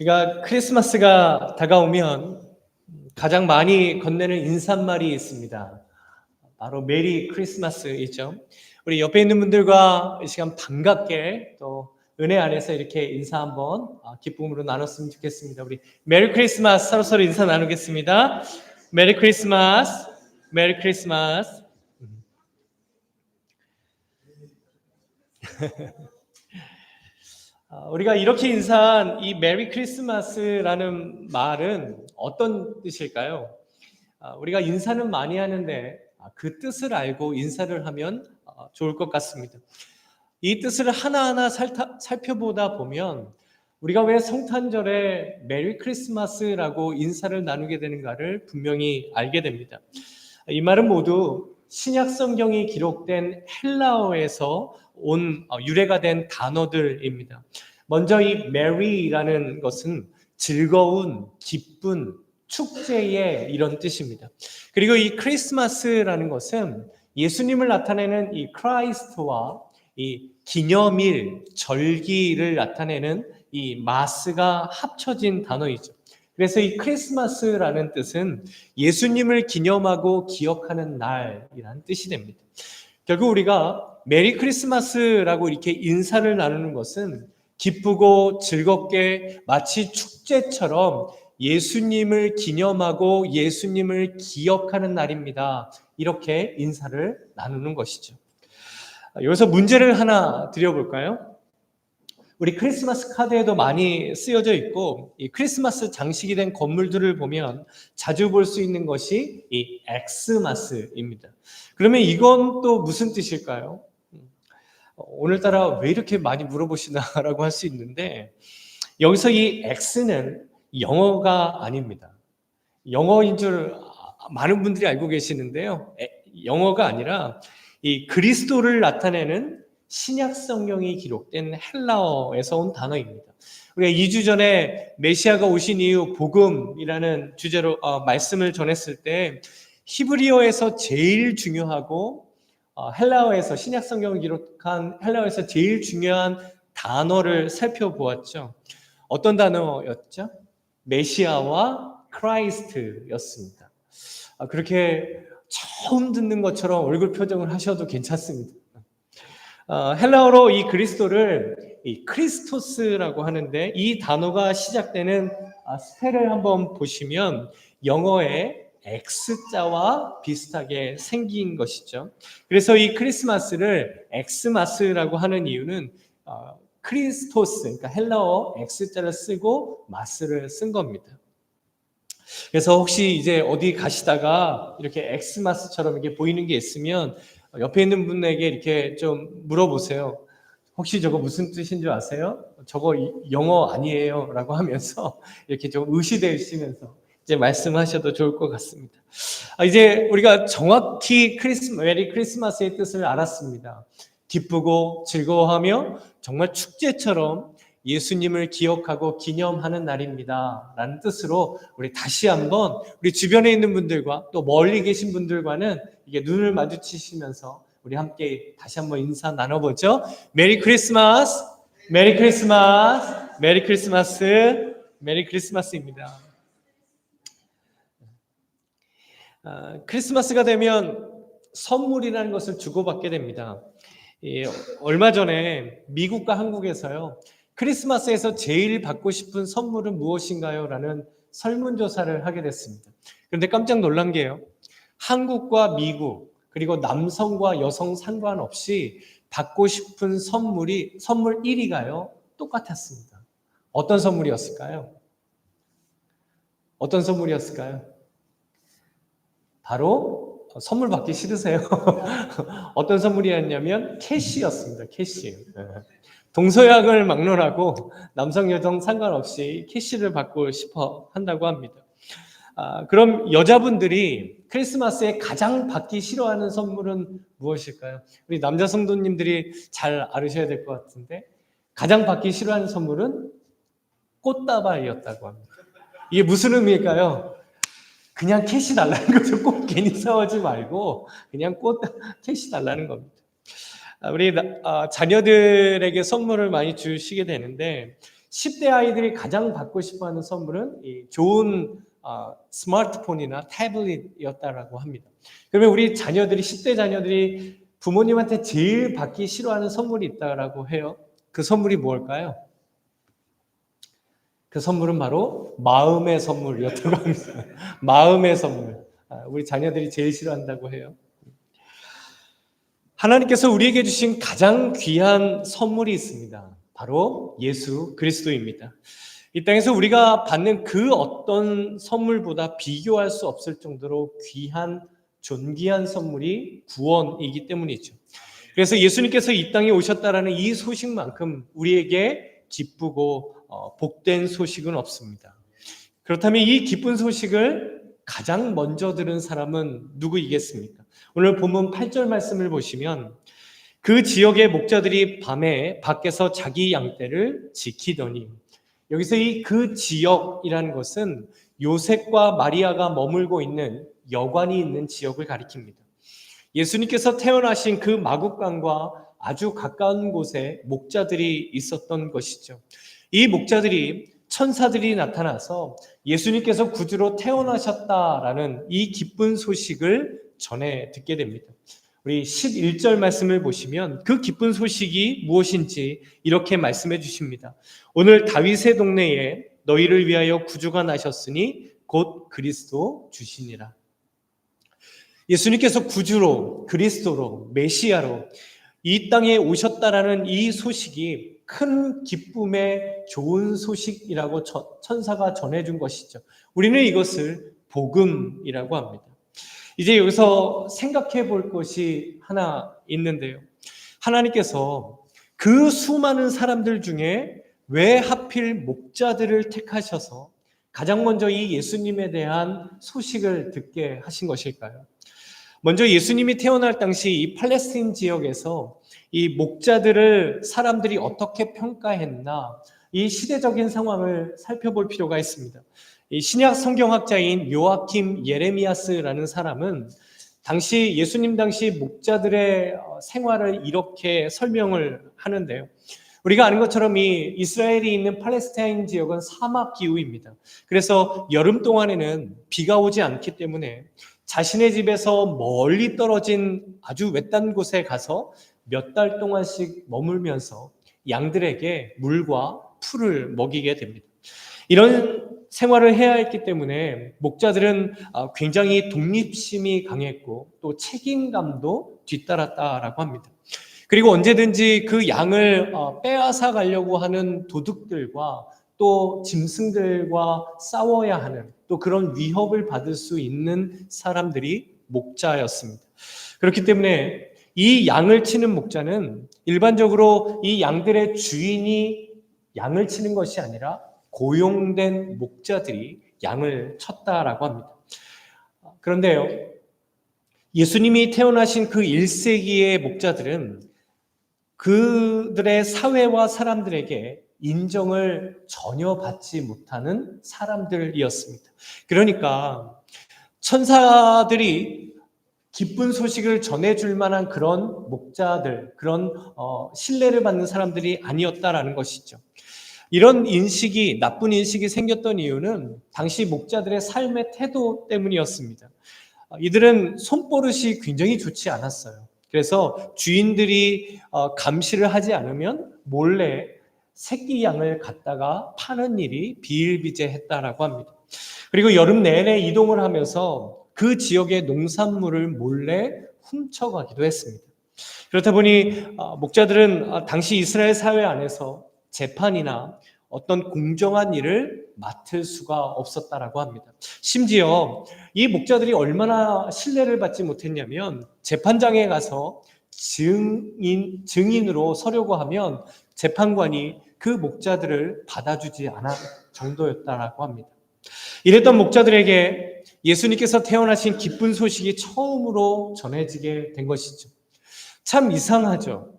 우리가 크리스마스가 다가오면 가장 많이 건네는 인사말이 있습니다. 바로 메리 크리스마스이죠. 우리 옆에 있는 분들과 이 시간 반갑게 또 은혜 안에서 이렇게 인사 한번 기쁨으로 나눴으면 좋겠습니다. 우리 메리 크리스마스 서로서로 인사 나누겠습니다. 메리 크리스마스, 메리 크리스마스. 우리가 이렇게 인사한 이 메리 크리스마스라는 말은 어떤 뜻일까요? 우리가 인사는 많이 하는데 그 뜻을 알고 인사를 하면 좋을 것 같습니다. 이 뜻을 하나하나 살펴보다 보면 우리가 왜 성탄절에 메리 크리스마스라고 인사를 나누게 되는가를 분명히 알게 됩니다. 이 말은 모두 신약 성경이 기록된 헬라어에서 온 유래가 된 단어들입니다. 먼저 이 메리라는 것은 즐거운, 기쁜, 축제의 이런 뜻입니다. 그리고 이 크리스마스라는 것은 예수님을 나타내는 이 크라이스트와 이 기념일, 절기를 나타내는 이 마스가 합쳐진 단어이죠. 그래서 이 크리스마스라는 뜻은 예수님을 기념하고 기억하는 날이라는 뜻이 됩니다. 결국 우리가 메리 크리스마스라고 이렇게 인사를 나누는 것은 기쁘고 즐겁게 마치 축제처럼 예수님을 기념하고 예수님을 기억하는 날입니다. 이렇게 인사를 나누는 것이죠. 여기서 문제를 하나 드려볼까요? 우리 크리스마스 카드에도 많이 쓰여져 있고 이 크리스마스 장식이 된 건물들을 보면 자주 볼 수 있는 것이 이 엑스마스입니다. 그러면 이건 또 무슨 뜻일까요? 오늘따라 왜 이렇게 많이 물어보시나라고 할 수 있는데 여기서 이 X는 영어가 아닙니다. 영어인 줄 많은 분들이 알고 계시는데요. 영어가 아니라 이 그리스도를 나타내는 신약 성경이 기록된 헬라어에서 온 단어입니다. 우리가 2주 전에 메시아가 오신 이후 복음이라는 주제로 말씀을 전했을 때 히브리어에서 제일 중요하고 헬라어에서 신약 성경을 기록한 헬라어에서 제일 중요한 단어를 살펴보았죠. 어떤 단어였죠? 메시아와 크라이스트였습니다. 그렇게 처음 듣는 것처럼 얼굴 표정을 하셔도 괜찮습니다. 헬라어로 이 그리스도를 이 크리스토스라고 하는데 이 단어가 시작되는 스펠을 한번 보시면 영어의 X자와 비슷하게 생긴 것이죠. 그래서 이 크리스마스를 엑스마스라고 하는 이유는 크리스토스, 그러니까 헬라어 X자를 쓰고 마스를 쓴 겁니다. 그래서 혹시 이제 어디 가시다가 이렇게 엑스마스처럼 이렇게 보이는 게 있으면 옆에 있는 분에게 이렇게 좀 물어보세요. 혹시 저거 무슨 뜻인 줄 아세요? 저거 영어 아니에요? 라고 하면서 이렇게 좀 의시되시면서 이제 말씀하셔도 좋을 것 같습니다. 이제 우리가 정확히 메리 크리스마스의 뜻을 알았습니다. 기쁘고 즐거워하며 정말 축제처럼 예수님을 기억하고 기념하는 날입니다. 라는 뜻으로 우리 다시 한번 우리 주변에 있는 분들과 또 멀리 계신 분들과는 이게 눈을 마주치시면서 우리 함께 다시 한번 인사 나눠보죠. 메리 크리스마스, 메리 크리스마스, 메리 크리스마스, 메리 크리스마스입니다. 크리스마스가 되면 선물이라는 것을 주고받게 됩니다. 얼마 전에 미국과 한국에서요. 크리스마스에서 제일 받고 싶은 선물은 무엇인가요? 라는 설문조사를 하게 됐습니다. 그런데 깜짝 놀란 게요. 한국과 미국 그리고 남성과 여성 상관없이 받고 싶은 선물 1위가요. 똑같았습니다. 어떤 선물이었을까요? 어떤 선물이었을까요? 바로 선물 받기 싫으세요? 어떤 선물이었냐면 캐시였습니다. 캐시. 동서양을 막론하고 남성 여성 상관없이 캐시를 받고 싶어 한다고 합니다. 그럼 여자분들이 크리스마스에 가장 받기 싫어하는 선물은 무엇일까요? 우리 남자 성도님들이 잘 알으셔야 될 것 같은데 가장 받기 싫어하는 선물은 꽃다발이었다고 합니다. 이게 무슨 의미일까요? 그냥 캐시 달라는 거죠. 꼭 괜히 싸우지 말고 그냥 캐시 달라는 겁니다. 우리 자녀들에게 선물을 많이 주시게 되는데 10대 아이들이 가장 받고 싶어하는 선물은 이 좋은 스마트폰이나 태블릿이었다라고 합니다. 그러면 우리 자녀들이 10대 자녀들이 부모님한테 제일 받기 싫어하는 선물이 있다라고 해요. 그 선물이 무엇일까요? 그 선물은 바로 마음의 선물이었다고 합니다. 마음의 선물. 우리 자녀들이 제일 싫어한다고 해요. 하나님께서 우리에게 주신 가장 귀한 선물이 있습니다. 바로 예수 그리스도입니다. 이 땅에서 우리가 받는 그 어떤 선물보다 비교할 수 없을 정도로 귀한 존귀한 선물이 구원이기 때문이죠. 그래서 예수님께서 이 땅에 오셨다라는 이 소식만큼 우리에게 기쁘고 복된 소식은 없습니다. 그렇다면 이 기쁜 소식을 가장 먼저 들은 사람은 누구이겠습니까? 오늘 본문 8절 말씀을 보시면 그 지역의 목자들이 밤에 밖에서 자기 양떼를 지키더니, 여기서 이 그 지역이라는 것은 요셉과 마리아가 머물고 있는 여관이 있는 지역을 가리킵니다. 예수님께서 태어나신 그 마국간과 아주 가까운 곳에 목자들이 있었던 것이죠. 이 목자들이 천사들이 나타나서 예수님께서 구주로 태어나셨다라는 이 기쁜 소식을 전해 듣게 됩니다. 우리 11절 말씀을 보시면 그 기쁜 소식이 무엇인지 이렇게 말씀해 주십니다. 오늘 다윗의 동네에 너희를 위하여 구주가 나셨으니 곧 그리스도 주시니라. 예수님께서 구주로, 그리스도로, 메시아로 이 땅에 오셨다라는 이 소식이 큰 기쁨의 좋은 소식이라고 천사가 전해준 것이죠. 우리는 이것을 복음이라고 합니다. 이제 여기서 생각해 볼 것이 하나 있는데요. 하나님께서 그 수많은 사람들 중에 왜 하필 목자들을 택하셔서 가장 먼저 이 예수님에 대한 소식을 듣게 하신 것일까요? 먼저 예수님이 태어날 당시 이 팔레스틴 지역에서 이 목자들을 사람들이 어떻게 평가했나, 이 시대적인 상황을 살펴볼 필요가 있습니다. 이 신약 성경학자인 요아킴 예레미야스라는 사람은 당시 예수님 당시 목자들의 생활을 이렇게 설명을 하는데요. 우리가 아는 것처럼 이 이스라엘이 있는 팔레스타인 지역은 사막 기후입니다. 그래서 여름 동안에는 비가 오지 않기 때문에 자신의 집에서 멀리 떨어진 아주 외딴 곳에 가서 몇 달 동안씩 머물면서 양들에게 물과 풀을 먹이게 됩니다. 이런 생활을 해야 했기 때문에 목자들은 굉장히 독립심이 강했고 또 책임감도 뒤따랐다라고 합니다. 그리고 언제든지 그 양을 빼앗아 가려고 하는 도둑들과 또 짐승들과 싸워야 하는 또 그런 위협을 받을 수 있는 사람들이 목자였습니다. 그렇기 때문에 이 양을 치는 목자는 일반적으로 이 양들의 주인이 양을 치는 것이 아니라 고용된 목자들이 양을 쳤다라고 합니다. 그런데요, 예수님이 태어나신 그 1세기의 목자들은 그들의 사회와 사람들에게 인정을 전혀 받지 못하는 사람들이었습니다. 그러니까 천사들이 기쁜 소식을 전해줄 만한 그런 목자들, 그런 신뢰를 받는 사람들이 아니었다라는 것이죠. 이런 인식이, 나쁜 인식이 생겼던 이유는 당시 목자들의 삶의 태도 때문이었습니다. 이들은 손버릇이 굉장히 좋지 않았어요. 그래서 주인들이 감시를 하지 않으면 몰래 새끼 양을 갖다가 파는 일이 비일비재했다라고 합니다. 그리고 여름 내내 이동을 하면서 그 지역의 농산물을 몰래 훔쳐가기도 했습니다. 그렇다 보니 목자들은 당시 이스라엘 사회 안에서 재판이나 어떤 공정한 일을 맡을 수가 없었다라고 합니다. 심지어 이 목자들이 얼마나 신뢰를 받지 못했냐면 재판장에 가서 증인으로 서려고 하면 재판관이 그 목자들을 받아주지 않을 정도였다라고 합니다. 이랬던 목자들에게 예수님께서 태어나신 기쁜 소식이 처음으로 전해지게 된 것이죠. 참 이상하죠.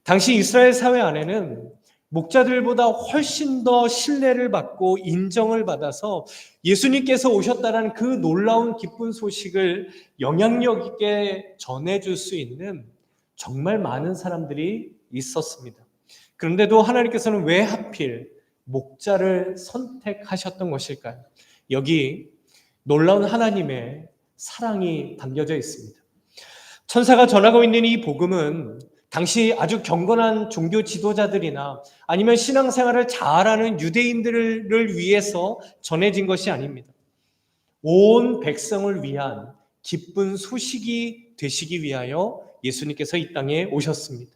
당시 이스라엘 사회 안에는 목자들보다 훨씬 더 신뢰를 받고 인정을 받아서 예수님께서 오셨다는 그 놀라운 기쁜 소식을 영향력 있게 전해줄 수 있는 정말 많은 사람들이 있었습니다. 그런데도 하나님께서는 왜 하필 목자를 선택하셨던 것일까요? 여기 놀라운 하나님의 사랑이 담겨져 있습니다. 천사가 전하고 있는 이 복음은 당시 아주 경건한 종교 지도자들이나 아니면 신앙생활을 잘하는 유대인들을 위해서 전해진 것이 아닙니다. 온 백성을 위한 기쁜 소식이 되시기 위하여 예수님께서 이 땅에 오셨습니다.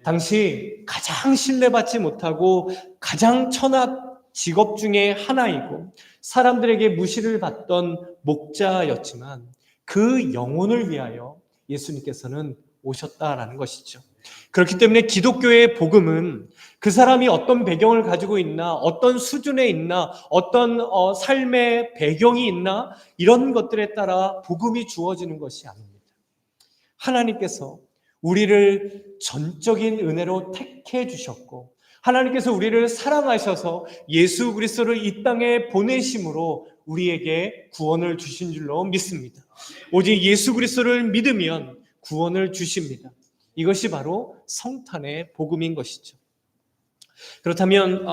당시 가장 신뢰받지 못하고 가장 천하 직업 중에 하나이고 사람들에게 무시를 받던 목자였지만 그 영혼을 위하여 예수님께서는 오셨다라는 것이죠. 그렇기 때문에 기독교의 복음은 그 사람이 어떤 배경을 가지고 있나, 어떤 수준에 있나, 어떤 삶의 배경이 있나, 이런 것들에 따라 복음이 주어지는 것이 아닙니다. 하나님께서 우리를 전적인 은혜로 택해 주셨고, 하나님께서 우리를 사랑하셔서 예수 그리스도를 이 땅에 보내심으로 우리에게 구원을 주신 줄로 믿습니다. 오직 예수 그리스도를 믿으면 구원을 주십니다. 이것이 바로 성탄의 복음인 것이죠. 그렇다면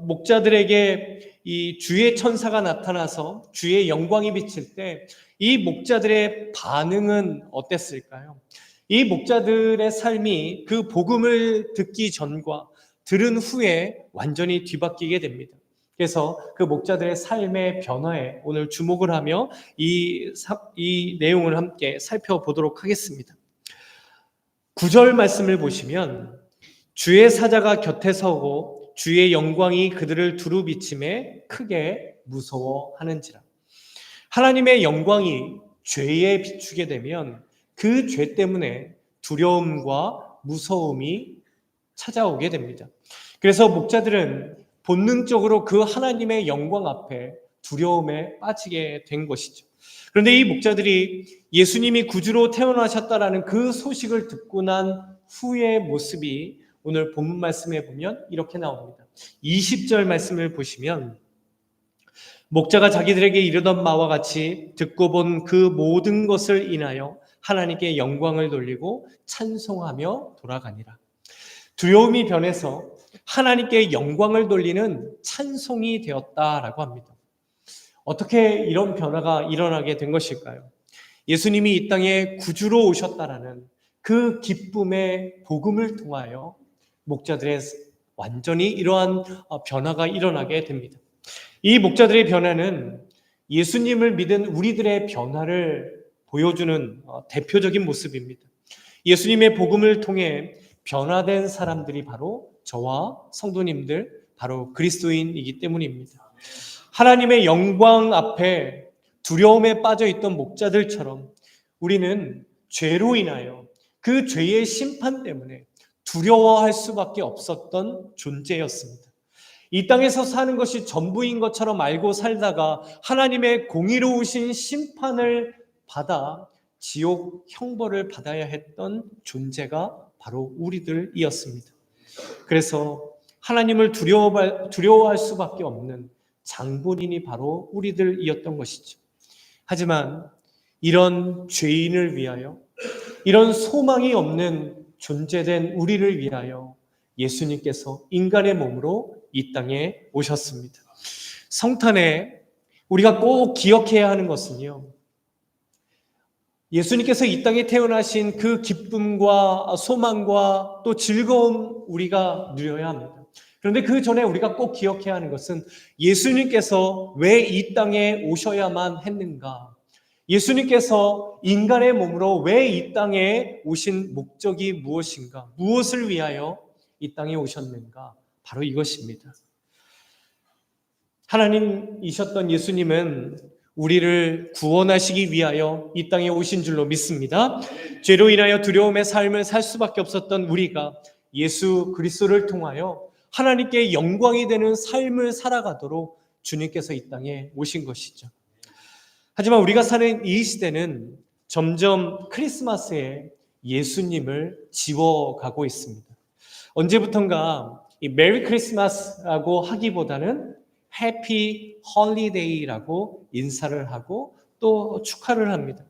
목자들에게 이 주의 천사가 나타나서 주의 영광이 비칠 때 이 목자들의 반응은 어땠을까요? 이 목자들의 삶이 그 복음을 듣기 전과 들은 후에 완전히 뒤바뀌게 됩니다. 그래서 그 목자들의 삶의 변화에 오늘 주목을 하며 이 내용을 함께 살펴보도록 하겠습니다. 9절 말씀을 보시면 주의 사자가 곁에 서고 주의 영광이 그들을 두루 비침에 크게 무서워하는지라. 하나님의 영광이 죄에 비추게 되면 그 죄 때문에 두려움과 무서움이 찾아오게 됩니다. 그래서 목자들은 본능적으로 그 하나님의 영광 앞에 두려움에 빠지게 된 것이죠. 그런데 이 목자들이 예수님이 구주로 태어나셨다라는 그 소식을 듣고 난 후의 모습이 오늘 본문 말씀에 보면 이렇게 나옵니다. 20절 말씀을 보시면 목자가 자기들에게 이르던 바와 같이 듣고 본 그 모든 것을 인하여 하나님께 영광을 돌리고 찬송하며 돌아가니라. 두려움이 변해서 하나님께 영광을 돌리는 찬송이 되었다라고 합니다. 어떻게 이런 변화가 일어나게 된 것일까요? 예수님이 이 땅에 구주로 오셨다라는 그 기쁨의 복음을 통하여 목자들의 완전히 이러한 변화가 일어나게 됩니다. 이 목자들의 변화는 예수님을 믿은 우리들의 변화를 보여주는 대표적인 모습입니다. 예수님의 복음을 통해 변화된 사람들이 바로 저와 성도님들, 바로 그리스도인이기 때문입니다. 하나님의 영광 앞에 두려움에 빠져 있던 목자들처럼 우리는 죄로 인하여 그 죄의 심판 때문에 두려워할 수밖에 없었던 존재였습니다. 이 땅에서 사는 것이 전부인 것처럼 알고 살다가 하나님의 공의로우신 심판을 받아 지옥 형벌을 받아야 했던 존재가 바로 우리들이었습니다. 그래서 하나님을 두려워할 수밖에 없는 장본인이 바로 우리들이었던 것이죠. 하지만 이런 죄인을 위하여, 이런 소망이 없는 존재된 우리를 위하여 예수님께서 인간의 몸으로 이 땅에 오셨습니다. 성탄에 우리가 꼭 기억해야 하는 것은요, 예수님께서 이 땅에 태어나신 그 기쁨과 소망과 또 즐거움 우리가 누려야 합니다. 그런데 그 전에 우리가 꼭 기억해야 하는 것은 예수님께서 왜 이 땅에 오셔야만 했는가? 예수님께서 인간의 몸으로 왜 이 땅에 오신 목적이 무엇인가? 무엇을 위하여 이 땅에 오셨는가? 바로 이것입니다. 하나님이셨던 예수님은 우리를 구원하시기 위하여 이 땅에 오신 줄로 믿습니다. 죄로 인하여 두려움의 삶을 살 수밖에 없었던 우리가 예수 그리스도를 통하여 하나님께 영광이 되는 삶을 살아가도록 주님께서 이 땅에 오신 것이죠. 하지만 우리가 사는 이 시대는 점점 크리스마스에 예수님을 지워가고 있습니다. 언제부턴가 이 메리 크리스마스라고 하기보다는 해피 홀리데이라고 인사를 하고 또 축하를 합니다.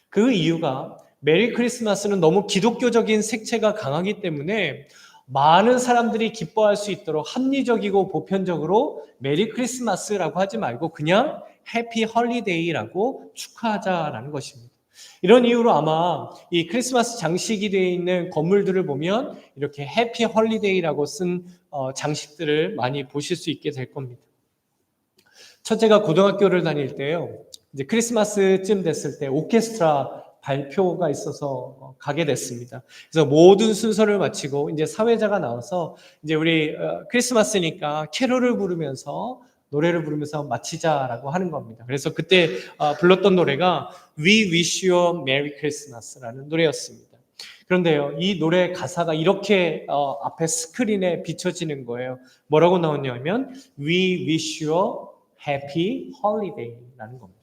그 이유가 메리 크리스마스는 너무 기독교적인 색채가 강하기 때문에 많은 사람들이 기뻐할 수 있도록 합리적이고 보편적으로 메리 크리스마스라고 하지 말고 그냥 해피 헐리데이라고 축하하자라는 것입니다. 이런 이유로 아마 이 크리스마스 장식이 되어 있는 건물들을 보면 이렇게 해피 헐리데이라고 쓴 장식들을 많이 보실 수 있게 될 겁니다. 첫째가 고등학교를 다닐 때요. 이제 크리스마스쯤 됐을 때 오케스트라 발표가 있어서 가게 됐습니다. 그래서 모든 순서를 마치고 이제 사회자가 나와서 이제 우리 크리스마스니까 캐롤을 부르면서 노래를 부르면서 마치자라고 하는 겁니다. 그래서 그때 불렀던 노래가 We Wish You a Merry Christmas라는 노래였습니다. 그런데요, 이 노래 가사가 이렇게 앞에 스크린에 비춰지는 거예요. 뭐라고 나오냐면 We Wish You a Happy Holiday라는 겁니다.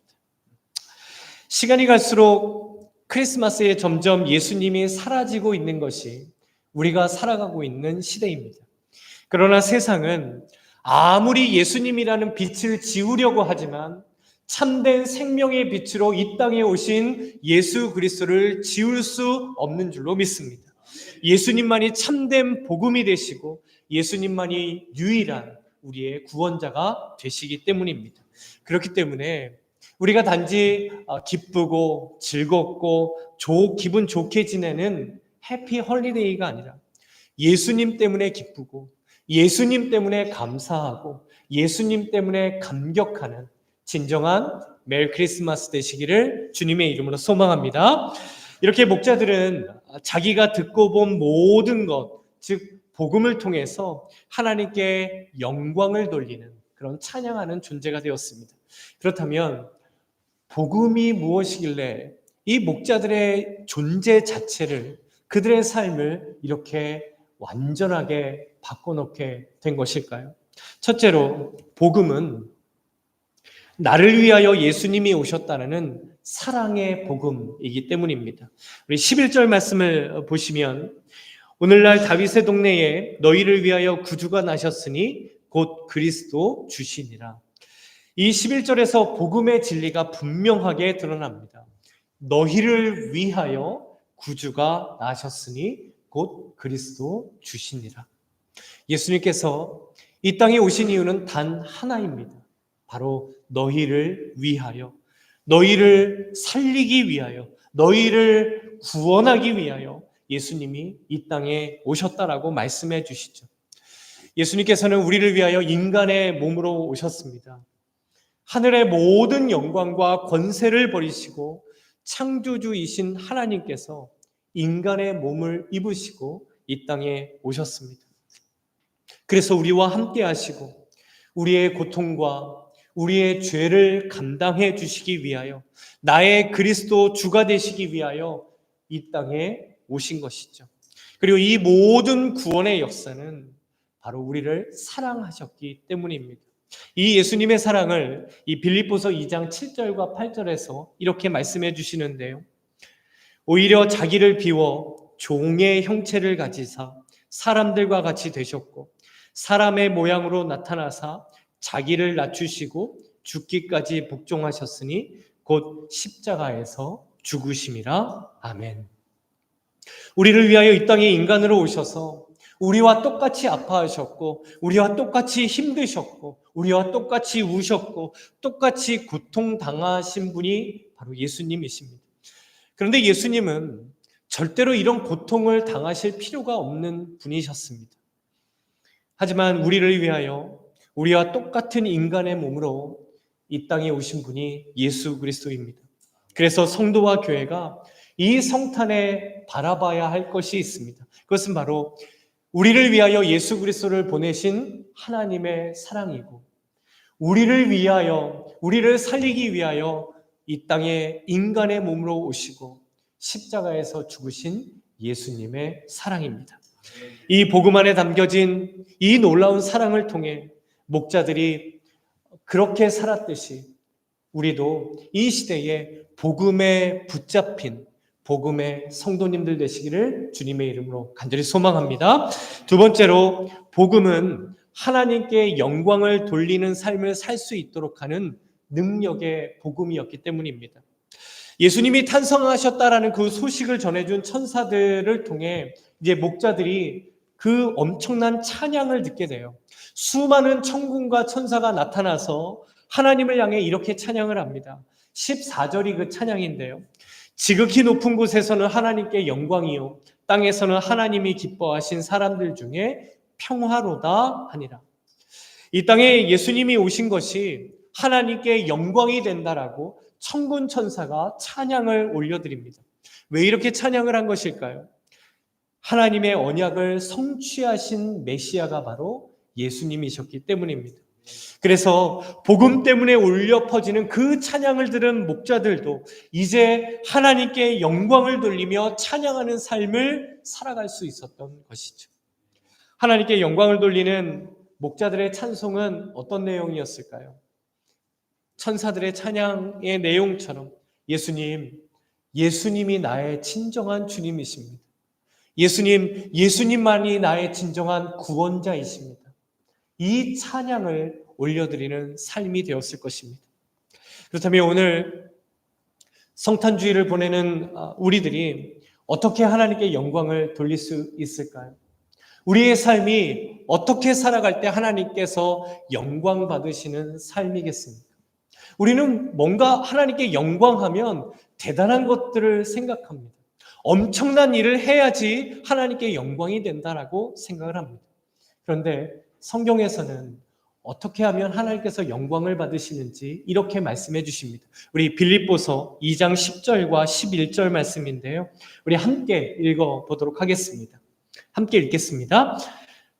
시간이 갈수록 크리스마스에 점점 예수님이 사라지고 있는 것이 우리가 살아가고 있는 시대입니다. 그러나 세상은 아무리 예수님이라는 빛을 지우려고 하지만 참된 생명의 빛으로 이 땅에 오신 예수 그리스도를 지울 수 없는 줄로 믿습니다. 예수님만이 참된 복음이 되시고 예수님만이 유일한 우리의 구원자가 되시기 때문입니다. 그렇기 때문에 우리가 단지 기쁘고 즐겁고 기분 좋게 지내는 해피 헐리데이가 아니라 예수님 때문에 기쁘고 예수님 때문에 감사하고 예수님 때문에 감격하는 진정한 메리 크리스마스 되시기를 주님의 이름으로 소망합니다. 이렇게 목자들은 자기가 듣고 본 모든 것, 즉 복음을 통해서 하나님께 영광을 돌리는 그런 찬양하는 존재가 되었습니다. 그렇다면 복음이 무엇이길래 이 목자들의 존재 자체를, 그들의 삶을 이렇게 완전하게 바꿔놓게 된 것일까요? 첫째로 복음은 나를 위하여 예수님이 오셨다는 사랑의 복음이기 때문입니다. 우리 11절 말씀을 보시면 오늘날 다윗의 동네에 너희를 위하여 구주가 나셨으니 곧 그리스도 주시니라. 이 11절에서 복음의 진리가 분명하게 드러납니다. 너희를 위하여 구주가 나셨으니 곧 그리스도 주시니라. 예수님께서 이 땅에 오신 이유는 단 하나입니다. 바로 너희를 위하여, 너희를 살리기 위하여, 너희를 구원하기 위하여 예수님이 이 땅에 오셨다라고 말씀해 주시죠. 예수님께서는 우리를 위하여 인간의 몸으로 오셨습니다. 하늘의 모든 영광과 권세를 버리시고 창조주이신 하나님께서 인간의 몸을 입으시고 이 땅에 오셨습니다. 그래서 우리와 함께 하시고 우리의 고통과 우리의 죄를 감당해 주시기 위하여 나의 그리스도 주가 되시기 위하여 이 땅에 오신 것이죠. 그리고 이 모든 구원의 역사는 바로 우리를 사랑하셨기 때문입니다. 이 예수님의 사랑을 이 빌립보서 2장 7절과 8절에서 이렇게 말씀해 주시는데요. 오히려 자기를 비워 종의 형체를 가지사 사람들과 같이 되셨고 사람의 모양으로 나타나사 자기를 낮추시고 죽기까지 복종하셨으니 곧 십자가에서 죽으심이라. 아멘. 우리를 위하여 이 땅에 인간으로 오셔서 우리와 똑같이 아파하셨고 우리와 똑같이 힘드셨고 우리와 똑같이 우셨고 똑같이 고통당하신 분이 바로 예수님이십니다. 그런데 예수님은 절대로 이런 고통을 당하실 필요가 없는 분이셨습니다. 하지만 우리를 위하여 우리와 똑같은 인간의 몸으로 이 땅에 오신 분이 예수 그리스도입니다. 그래서 성도와 교회가 이 성탄에 바라봐야 할 것이 있습니다. 그것은 바로 우리를 위하여 예수 그리스도를 보내신 하나님의 사랑이고 우리를 위하여, 우리를 살리기 위하여 이 땅에 인간의 몸으로 오시고 십자가에서 죽으신 예수님의 사랑입니다. 이 복음 안에 담겨진 이 놀라운 사랑을 통해 목자들이 그렇게 살았듯이 우리도 이 시대에 복음에 붙잡힌 복음의 성도님들 되시기를 주님의 이름으로 간절히 소망합니다. 두 번째로 복음은 하나님께 영광을 돌리는 삶을 살 수 있도록 하는 능력의 복음이었기 때문입니다. 예수님이 탄생하셨다라는 그 소식을 전해준 천사들을 통해 이제 목자들이 그 엄청난 찬양을 듣게 돼요. 수많은 천군과 천사가 나타나서 하나님을 향해 이렇게 찬양을 합니다. 14절이 그 찬양인데요. 지극히 높은 곳에서는 하나님께 영광이요 땅에서는 하나님이 기뻐하신 사람들 중에 평화로다 하니라. 이 땅에 예수님이 오신 것이 하나님께 영광이 된다라고 천군 천사가 찬양을 올려드립니다. 왜 이렇게 찬양을 한 것일까요? 하나님의 언약을 성취하신 메시아가 바로 예수님이셨기 때문입니다. 그래서 복음 때문에 울려 퍼지는 그 찬양을 들은 목자들도 이제 하나님께 영광을 돌리며 찬양하는 삶을 살아갈 수 있었던 것이죠. 하나님께 영광을 돌리는 목자들의 찬송은 어떤 내용이었을까요? 천사들의 찬양의 내용처럼 예수님이 나의 진정한 주님이십니다. 예수님만이 나의 진정한 구원자이십니다. 이 찬양을 올려드리는 삶이 되었을 것입니다. 그렇다면 오늘 성탄주의를 보내는 우리들이 어떻게 하나님께 영광을 돌릴 수 있을까요? 우리의 삶이 어떻게 살아갈 때 하나님께서 영광 받으시는 삶이겠습니까? 우리는 뭔가 하나님께 영광하면 대단한 것들을 생각합니다. 엄청난 일을 해야지 하나님께 영광이 된다라고 생각을 합니다. 그런데 성경에서는 어떻게 하면 하나님께서 영광을 받으시는지 이렇게 말씀해 주십니다. 우리 빌립보서 2장 10절과 11절 말씀인데요. 우리 함께 읽어보도록 하겠습니다. 함께 읽겠습니다.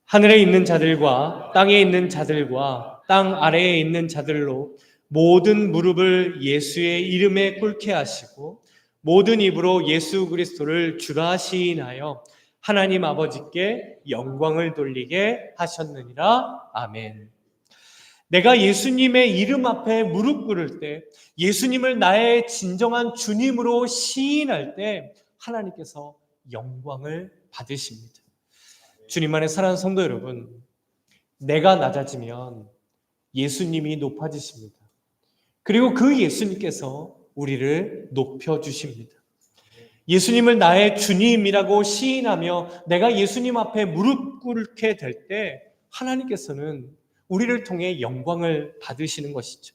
하늘에 있는 자들과 땅에 있는 자들과 땅 아래에 있는 자들로 모든 무릎을 예수의 이름에 꿇게 하시고 모든 입으로 예수 그리스도를 주라 시인하여 하나님 아버지께 영광을 돌리게 하셨느니라. 아멘. 내가 예수님의 이름 앞에 무릎 꿇을 때, 예수님을 나의 진정한 주님으로 시인할 때 하나님께서 영광을 받으십니다. 주님 안에 사랑하는 성도 여러분, 내가 낮아지면 예수님이 높아지십니다. 그리고 그 예수님께서 우리를 높여주십니다. 예수님을 나의 주님이라고 시인하며 내가 예수님 앞에 무릎 꿇게 될 때 하나님께서는 우리를 통해 영광을 받으시는 것이죠.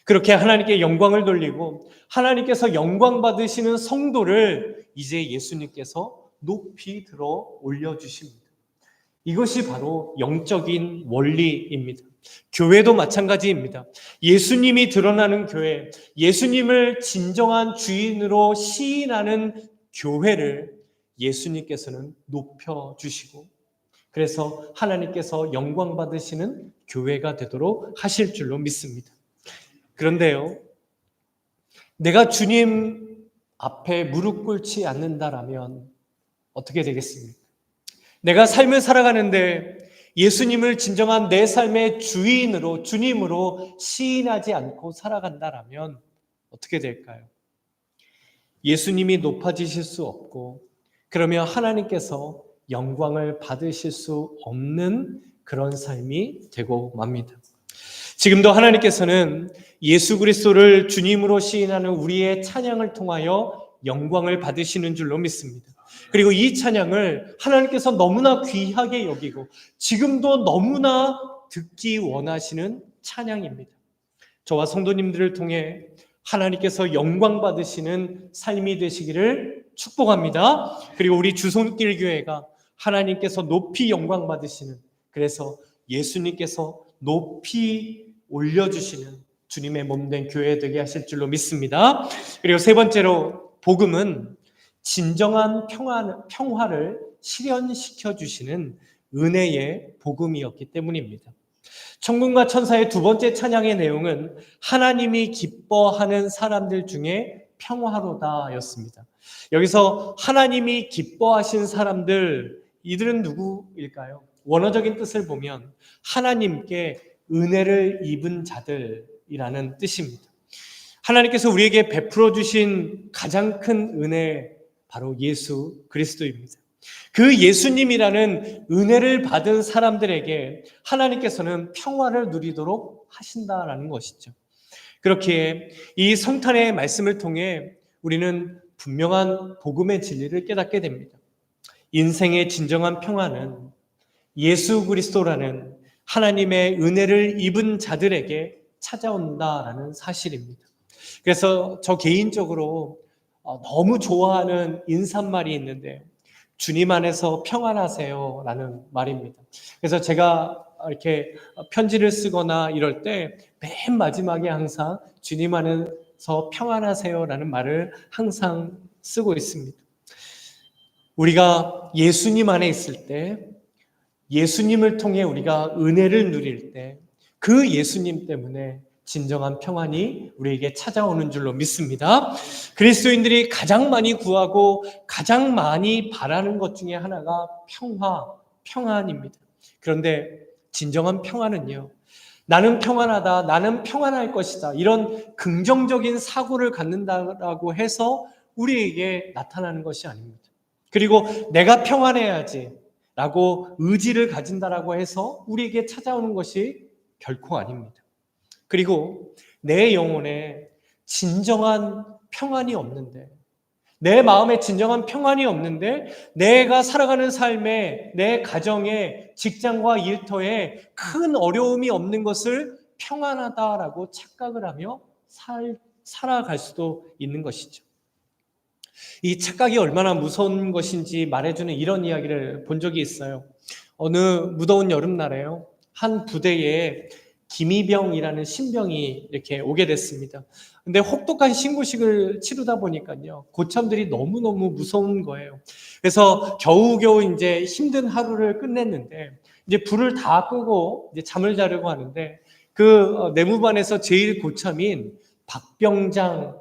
그렇게 하나님께 영광을 돌리고 하나님께서 영광 받으시는 성도를 이제 예수님께서 높이 들어 올려주십니다. 이것이 바로 영적인 원리입니다. 교회도 마찬가지입니다. 예수님이 드러나는 교회, 예수님을 진정한 주인으로 시인하는 교회를 예수님께서는 높여주시고 그래서 하나님께서 영광 받으시는 교회가 되도록 하실 줄로 믿습니다. 그런데요, 내가 주님 앞에 무릎 꿇지 않는다라면 어떻게 되겠습니까? 내가 삶을 살아가는데 예수님을 진정한 내 삶의 주인으로, 주님으로 시인하지 않고 살아간다라면 어떻게 될까요? 예수님이 높아지실 수 없고 그러면 하나님께서 영광을 받으실 수 없는 그런 삶이 되고 맙니다. 지금도 하나님께서는 예수 그리스도를 주님으로 시인하는 우리의 찬양을 통하여 영광을 받으시는 줄로 믿습니다. 그리고 이 찬양을 하나님께서 너무나 귀하게 여기고 지금도 너무나 듣기 원하시는 찬양입니다. 저와 성도님들을 통해 하나님께서 영광 받으시는 삶이 되시기를 축복합니다. 그리고 우리 주손길 교회가 하나님께서 높이 영광 받으시는, 그래서 예수님께서 높이 올려주시는 주님의 몸된 교회 되게 하실 줄로 믿습니다. 그리고 세 번째로 복음은 진정한 평화를 실현시켜 주시는 은혜의 복음이었기 때문입니다. 천군과 천사의 두 번째 찬양의 내용은 하나님이 기뻐하는 사람들 중에 평화로다 였습니다. 여기서 하나님이 기뻐하신 사람들, 이들은 누구일까요? 원어적인 뜻을 보면 하나님께 은혜를 입은 자들이라는 뜻입니다. 하나님께서 우리에게 베풀어 주신 가장 큰 은혜, 바로 예수 그리스도입니다. 그 예수님이라는 은혜를 받은 사람들에게 하나님께서는 평화를 누리도록 하신다라는 것이죠. 그렇기에 이 성탄의 말씀을 통해 우리는 분명한 복음의 진리를 깨닫게 됩니다. 인생의 진정한 평안은 예수 그리스도라는 하나님의 은혜를 입은 자들에게 찾아온다라는 사실입니다. 그래서 저 개인적으로 너무 좋아하는 인사말이 있는데 주님 안에서 평안하세요 라는 말입니다. 그래서 제가 이렇게 편지를 쓰거나 이럴 때 맨 마지막에 항상 주님 안에서 평안하세요 라는 말을 항상 쓰고 있습니다. 우리가 예수님 안에 있을 때, 예수님을 통해 우리가 은혜를 누릴 때 그 예수님 때문에 진정한 평안이 우리에게 찾아오는 줄로 믿습니다. 그리스도인들이 가장 많이 구하고 가장 많이 바라는 것 중에 하나가 평안입니다. 그런데 진정한 평안은요, 나는 평안하다, 나는 평안할 것이다, 이런 긍정적인 사고를 갖는다라고 해서 우리에게 나타나는 것이 아닙니다. 그리고 내가 평안해야지 라고 의지를 가진다라고 해서 우리에게 찾아오는 것이 결코 아닙니다. 그리고 내 영혼에 진정한 평안이 없는데, 내 마음에 진정한 평안이 없는데 내가 살아가는 삶에, 내 가정에, 직장과 일터에 큰 어려움이 없는 것을 평안하다라고 착각을 하며 살아갈 수도 있는 것이죠. 이 착각이 얼마나 무서운 것인지 말해주는 이런 이야기를 본 적이 있어요. 어느 무더운 여름날에요, 한 부대에 기미병이라는 신병이 이렇게 오게 됐습니다. 근데 혹독한 신고식을 치르다 보니까요, 고참들이 너무너무 무서운 거예요. 그래서 겨우겨우 이제 힘든 하루를 끝냈는데, 이제 불을 다 끄고 이제 잠을 자려고 하는데, 그 내무반에서 제일 고참인 박병장,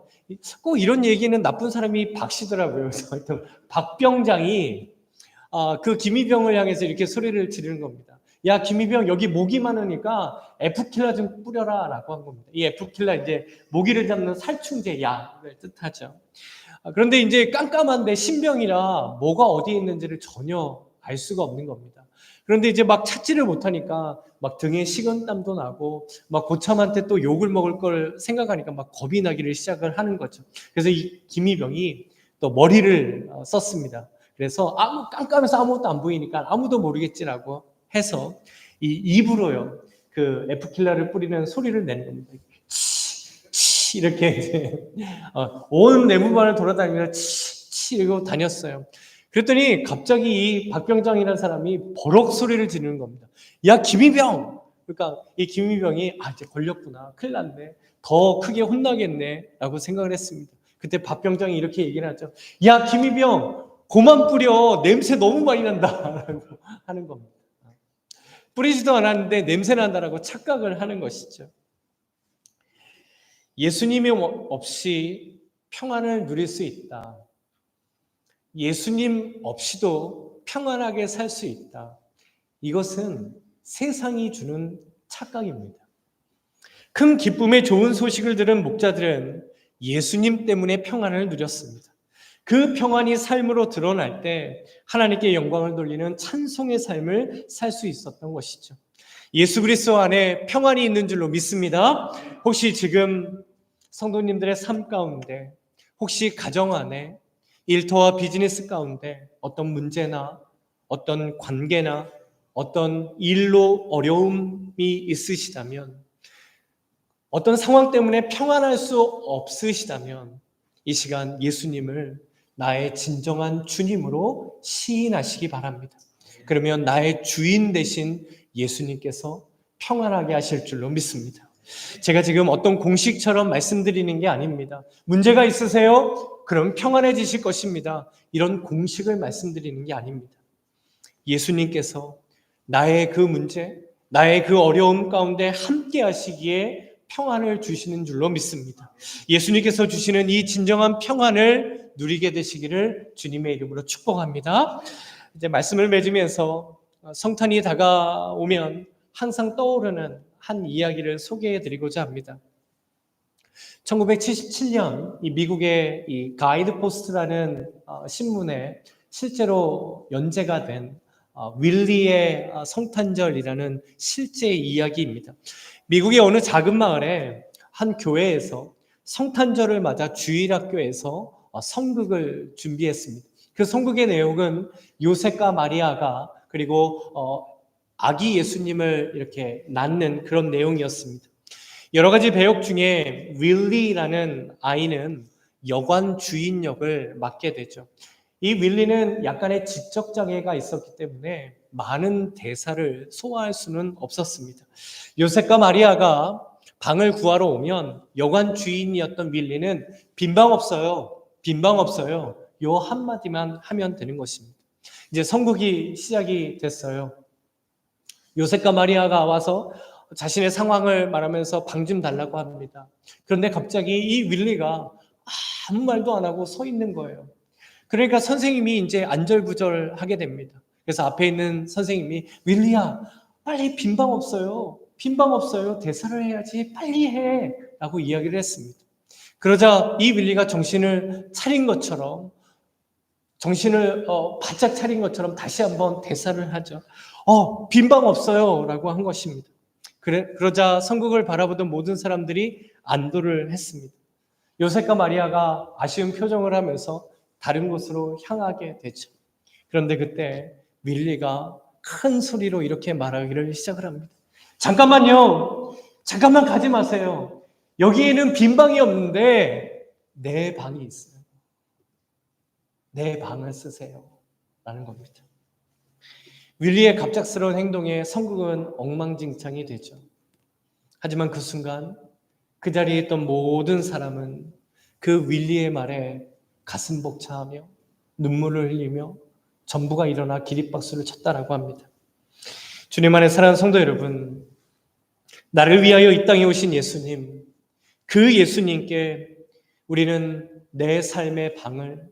꼭 이런 얘기는 나쁜 사람이 박씨더라고요. 그래서 하여튼 박병장이 그 김희병을 향해서 이렇게 소리를 지르는 겁니다. 야, 김희병, 여기 모기 많으니까 에프킬라 좀 뿌려라 라고 한 겁니다. 이 에프킬라, 이제 모기를 잡는 살충제 약을 뜻하죠. 그런데 이제 깜깜한데 신병이라 뭐가 어디에 있는지를 전혀 알 수가 없는 겁니다. 그런데 이제 막 찾지를 못하니까 막 등에 식은땀도 나고, 막 고참한테 또 욕을 먹을 걸 생각하니까 막 겁이 나기를 시작을 하는 거죠. 그래서 이 김희병이 또 머리를 썼습니다. 그래서 깜깜해서 아무것도 안 보이니까 아무도 모르겠지라고 해서 이 입으로요, 그 에프킬라를 뿌리는 소리를 내는 겁니다. 치 이렇게 이제 온 내무반을 돌아다니면서 치 이러고 다녔어요. 그랬더니 갑자기 이 박병장이라는 사람이 버럭 소리를 지르는 겁니다. 야, 김희병! 그러니까 이 김희병이 이제 걸렸구나, 큰일 났네, 더 크게 혼나겠네 라고 생각을 했습니다. 그때 박병장이 이렇게 얘기를 하죠. 야, 김희병, 그만 뿌려, 냄새 너무 많이 난다 라고 하는 겁니다. 뿌리지도 않았는데 냄새 난다라고 착각을 하는 것이죠. 예수님이 없이 평안을 누릴 수 있다, 예수님 없이도 평안하게 살 수 있다, 이것은 세상이 주는 착각입니다. 큰 기쁨의 좋은 소식을 들은 목자들은 예수님 때문에 평안을 누렸습니다. 그 평안이 삶으로 드러날 때 하나님께 영광을 돌리는 찬송의 삶을 살 수 있었던 것이죠. 예수 그리스도 안에 평안이 있는 줄로 믿습니다. 혹시 지금 성도님들의 삶 가운데, 혹시 가정 안에, 일터와 비즈니스 가운데 어떤 문제나 어떤 관계나 어떤 일로 어려움이 있으시다면, 어떤 상황 때문에 평안할 수 없으시다면 이 시간 예수님을 나의 진정한 주님으로 시인하시기 바랍니다. 그러면 나의 주인 되신 예수님께서 평안하게 하실 줄로 믿습니다. 제가 지금 어떤 공식처럼 말씀드리는 게 아닙니다. 문제가 있으세요? 그럼 평안해지실 것입니다. 이런 공식을 말씀드리는 게 아닙니다. 예수님께서 나의 그 문제, 나의 그 어려움 가운데 함께 하시기에 평안을 주시는 줄로 믿습니다. 예수님께서 주시는 이 진정한 평안을 누리게 되시기를 주님의 이름으로 축복합니다. 이제 말씀을 맺으면서 성탄이 다가오면 항상 떠오르는 한 이야기를 소개해 드리고자 합니다. 1977년 이 미국의 이 가이드 포스트라는 신문에 실제로 연재가 된 윌리의 성탄절이라는 실제 이야기입니다. 미국의 어느 작은 마을에 한 교회에서 성탄절을 맞아 주일학교에서 성극을 준비했습니다. 그 그 성극의 내용은 요셉과 마리아가 그리고 아기 예수님을 이렇게 낳는 그런 내용이었습니다. 여러 가지 배역 중에 윌리라는 아이는 여관 주인 역을 맡게 되죠. 이 윌리는 약간의 지적 장애가 있었기 때문에 많은 대사를 소화할 수는 없었습니다. 요셉과 마리아가 방을 구하러 오면 여관 주인이었던 윌리는 빈방 없어요. 빈방 없어요. 요 한마디만 하면 되는 것입니다. 이제 성국이 시작이 됐어요. 요셉과 마리아가 와서 자신의 상황을 말하면서 방 좀 달라고 합니다. 그런데 갑자기 이 윌리가 아무 말도 안 하고 서 있는 거예요. 그러니까 선생님이 이제 안절부절하게 됩니다. 그래서 앞에 있는 선생님이 윌리야, 빨리 빈방 없어요. 빈방 없어요. 대사를 해야지. 빨리 해. 라고 이야기를 했습니다. 그러자 이 윌리가 정신을 차린 것처럼 정신을 바짝 차린 것처럼 다시 한번 대사를 하죠. 빈방 없어요. 라고 한 것입니다. 그러자 성국을 바라보던 모든 사람들이 안도를 했습니다. 요셉과 마리아가 아쉬운 표정을 하면서 다른 곳으로 향하게 되죠. 그런데 그때 윌리가 큰 소리로 이렇게 말하기를 시작을 합니다. 잠깐만요. 잠깐만 가지 마세요. 여기에는 빈 방이 없는데 내 방이 있어요. 내 방을 쓰세요. 라는 겁니다. 윌리의 갑작스러운 행동에 성국은 엉망진창이 되죠. 하지만 그 순간 그 자리에 있던 모든 사람은 그 윌리의 말에 가슴 벅차하며 눈물을 흘리며 전부가 일어나 기립박수를 쳤다라고 합니다. 주님 안에 사랑하는 성도 여러분, 나를 위하여 이 땅에 오신 예수님, 그 예수님께 우리는 내 삶의 방을,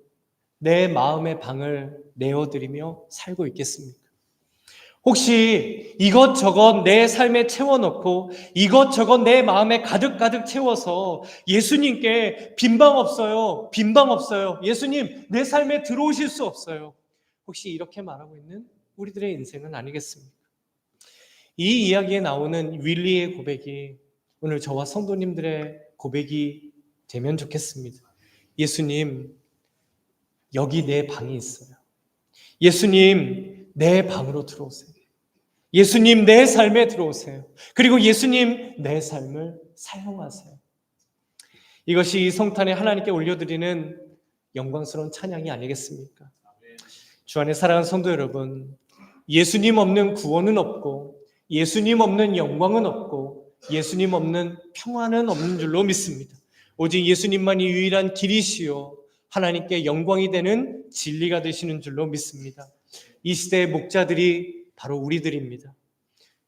내 마음의 방을 내어드리며 살고 있겠습니까? 혹시 이것저것 내 삶에 채워넣고 이것저것 내 마음에 가득가득 채워서 예수님께 빈방 없어요. 빈방 없어요. 예수님 내 삶에 들어오실 수 없어요. 혹시 이렇게 말하고 있는 우리들의 인생은 아니겠습니까? 이 이야기에 나오는 윌리의 고백이 오늘 저와 성도님들의 고백이 되면 좋겠습니다. 예수님, 여기 내 방이 있어요. 예수님, 내 방으로 들어오세요. 예수님, 내 삶에 들어오세요. 그리고 예수님, 내 삶을 사용하세요. 이것이 이 성탄에 하나님께 올려드리는 영광스러운 찬양이 아니겠습니까? 주 안에 사랑하는 성도 여러분, 예수님 없는 구원은 없고 예수님 없는 영광은 없고 예수님 없는 평안은 없는 줄로 믿습니다. 오직 예수님만이 유일한 길이시요 하나님께 영광이 되는 진리가 되시는 줄로 믿습니다. 이 시대의 목자들이 바로 우리들입니다.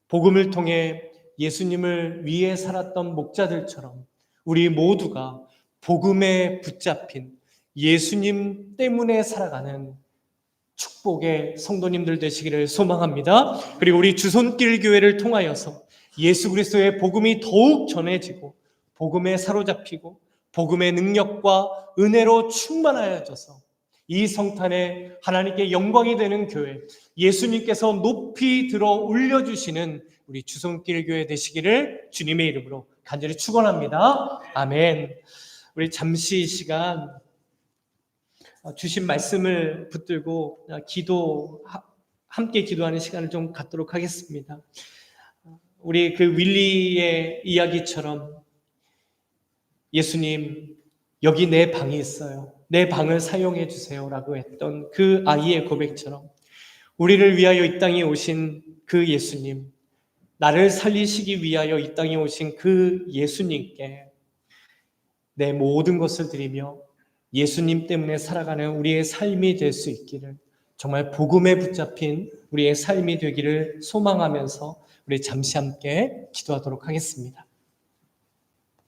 복음을 통해 예수님을 위해 살았던 목자들처럼 우리 모두가 복음에 붙잡힌 예수님 때문에 살아가는 축복의 성도님들 되시기를 소망합니다. 그리고 우리 주손길 교회를 통하여서 예수 그리스도의 복음이 더욱 전해지고 복음에 사로잡히고 복음의 능력과 은혜로 충만하여져서 이 성탄에 하나님께 영광이 되는 교회, 예수님께서 높이 들어 올려주시는 우리 주손길 교회 되시기를 주님의 이름으로 간절히 축원합니다. 아멘. 우리 잠시 시간 주신 말씀을 붙들고 함께 기도하는 시간을 좀 갖도록 하겠습니다. 우리 그 윌리의 이야기처럼 예수님, 여기 내 방이 있어요. 내 방을 사용해 주세요. 라고 했던 그 아이의 고백처럼 우리를 위하여 이 땅에 오신 그 예수님, 나를 살리시기 위하여 이 땅에 오신 그 예수님께 내 모든 것을 드리며 예수님 때문에 살아가는 우리의 삶이 될 수 있기를, 정말 복음에 붙잡힌 우리의 삶이 되기를 소망하면서 우리 잠시 함께 기도하도록 하겠습니다.